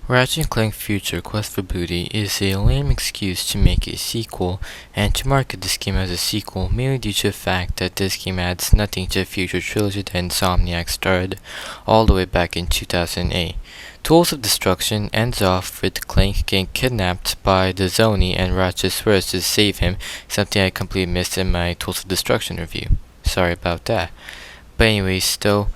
Ratchet and Clank Future Quest for Booty is a lame excuse to make a sequel and to market this game as a sequel mainly due to the fact that this game adds nothing to the Future trilogy that Insomniac started all the way back in 2008. Tools of Destruction ends off with Clank getting kidnapped by the Zoni and Ratchet swears to save him, something I completely missed in my Tools of Destruction review. Sorry about that. But anyways, though,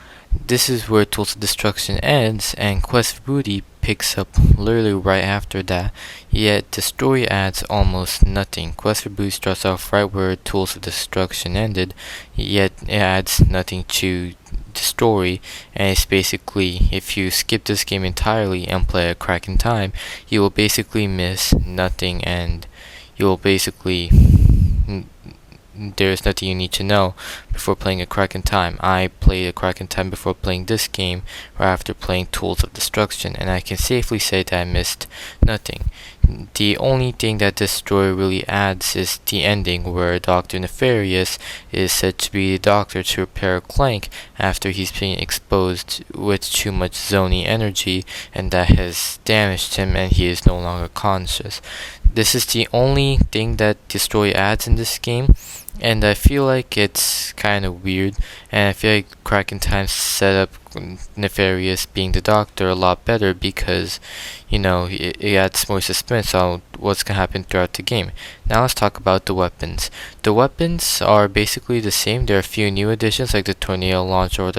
this is where Tools of Destruction ends, and Quest for Booty picks up literally right after that, yet the story adds almost nothing. Quest for Booty starts off right where Tools of Destruction ended, yet it adds nothing to the story, and it's basically, if you skip this game entirely and play a crack in time, you will basically miss nothing, and you will basically there's nothing you need to know before playing a crack in time. I played a crack in time before playing this game, or after playing Tools of Destruction, and I can safely say that I missed nothing. The only thing that this story really adds is the ending, where Dr. Nefarious is said to be the doctor to repair Clank after he's been exposed with too much Zoni energy, and that has damaged him and he is no longer conscious. This is the only thing that the story adds in this game, and I feel like it's kind of weird, and I feel like Crack in Time set up Nefarious being the doctor a lot better because, it adds more suspense on what's gonna happen throughout the game. Now let's talk about the weapons. The weapons are basically the same. There are a few new additions like the Tornado Launcher or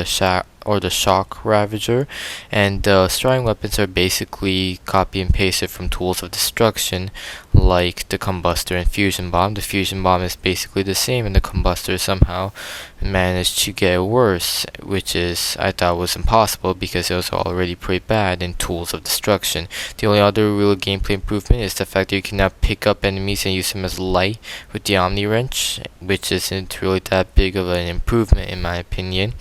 the Shock Ravager, and the starting weapons are basically copy and pasted from Tools of Destruction, like the Combustor and Fusion Bomb. The Fusion Bomb is basically the same, and the Combustor somehow managed to get worse, which I thought was impossible because it was already pretty bad in Tools of Destruction. The only other real gameplay improvement is the fact that you can now pick up enemies and use them as light with the Omni Wrench, which isn't really that big of an improvement in my opinion.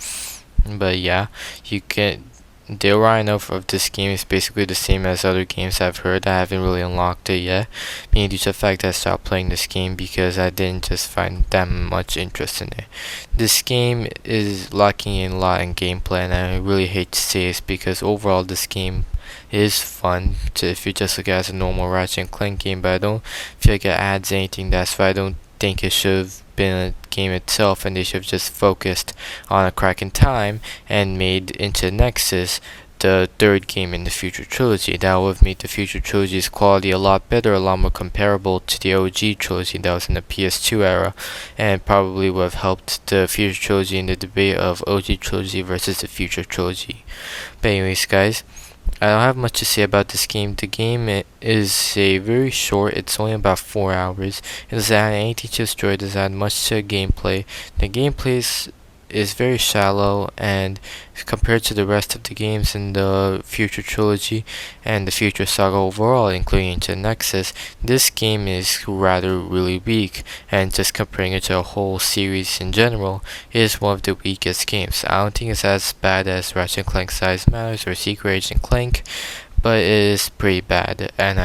But yeah, the aura I know of this game is basically the same as other games I've heard. I haven't really unlocked it yet, mainly due to the fact that I stopped playing this game because I didn't just find that much interest in it. This game is lacking in a lot in gameplay, and I really hate to say this because overall this game is fun if you just look at it as a normal Ratchet and Clank game, but I don't feel like it adds anything. That's why I don't think it should have been a game itself, and they should have just focused on a crack in time and made into Nexus the third game in the Future trilogy. That would have made the Future trilogy's quality a lot better, a lot more comparable to the OG trilogy that was in the PS2 era, and probably would have helped the Future trilogy in the debate of OG trilogy versus the Future trilogy. But anyways, guys, I don't have much to say about this game. The game is very short. It's only about 4 hours. It doesn't add anything to the story. It doesn't add much to the gameplay. The gameplay is very shallow, and compared to the rest of the games in the Future trilogy and the Future saga overall, including into Nexus, this game is rather really weak, and just comparing it to a whole series in general, it is one of the weakest games. I don't think it's as bad as Ratchet and Clank Size Matters or Secret Agent Clank, but it is pretty bad, and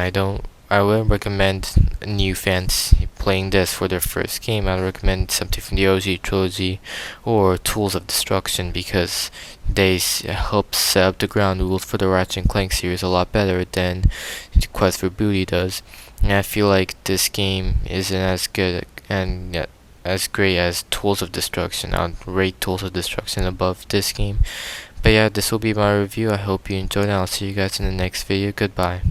I wouldn't recommend new fans playing this for their first game. I'd recommend something from the OG trilogy or Tools of Destruction because they help set up the ground rules for the Ratchet and Clank series a lot better than Quest for Booty does. And I feel like this game isn't as good and as great as Tools of Destruction. I'd rate Tools of Destruction above this game. But yeah, this will be my review. I hope you enjoyed, and I'll see you guys in the next video. Goodbye.